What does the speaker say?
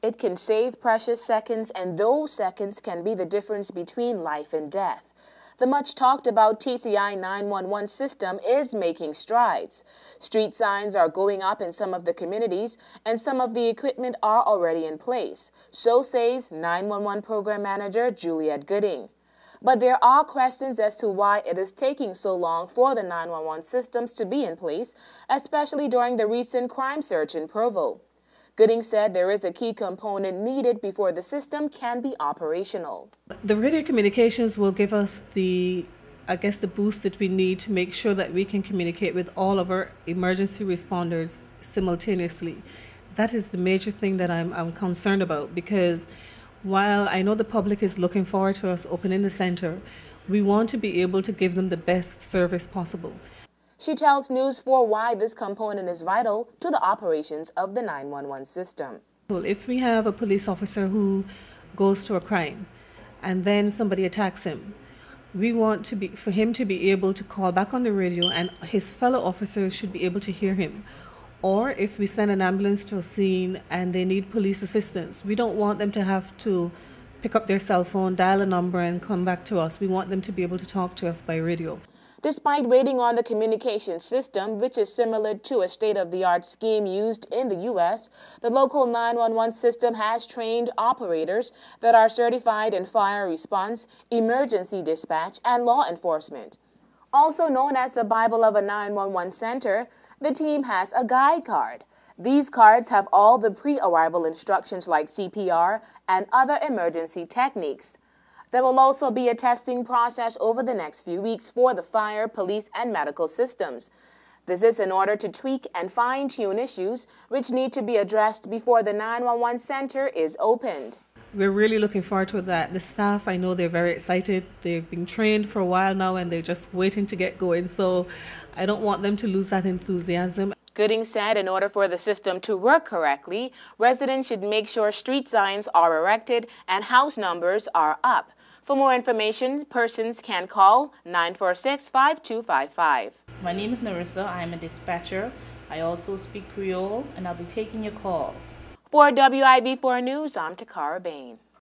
It can save precious seconds, and those seconds can be the difference between life and death. The much-talked-about TCI 911 system is making strides. Street signs are going up in some of the communities, and some of the equipment are already in place. So says 911 Program Manager Juliet Gooding. But there are questions as to why it is taking so long for the 911 systems to be in place, especially during the recent crime surge in Provo. Gooding said there is a key component needed before the system can be operational. The radio communications will give us the boost that we need to make sure that we can communicate with all of our emergency responders simultaneously. That is the major thing that I'm concerned about, because while I know the public is looking forward to us opening the center, we want to be able to give them the best service possible. She tells News 4 why this component is vital to the operations of the 911 system. Well, if we have a police officer who goes to a crime and then somebody attacks him, we want for him to be able to call back on the radio, and his fellow officers should be able to hear him. Or if we send an ambulance to a scene and they need police assistance, we don't want them to have to pick up their cell phone, dial a number, and come back to us. We want them to be able to talk to us by radio. Despite waiting on the communication system, which is similar to a state-of-the-art scheme used in the U.S., the local 911 system has trained operators that are certified in fire response, emergency dispatch, and law enforcement. Also known as the Bible of a 911 center, the team has a guide card. These cards have all the pre-arrival instructions like CPR and other emergency techniques. There will also be a testing process over the next few weeks for the fire, police, and medical systems. This is in order to tweak and fine-tune issues which need to be addressed before the 911 center is opened. We're really looking forward to that. The staff, I know they're very excited. They've been trained for a while now and they're just waiting to get going. So I don't want them to lose that enthusiasm. Gooding said in order for the system to work correctly, residents should make sure street signs are erected and house numbers are up. For more information, persons can call 946-5255. My name is Narissa. I am a dispatcher. I also speak Creole, and I'll be taking your calls. For WIV4 News, I'm Takara Bain.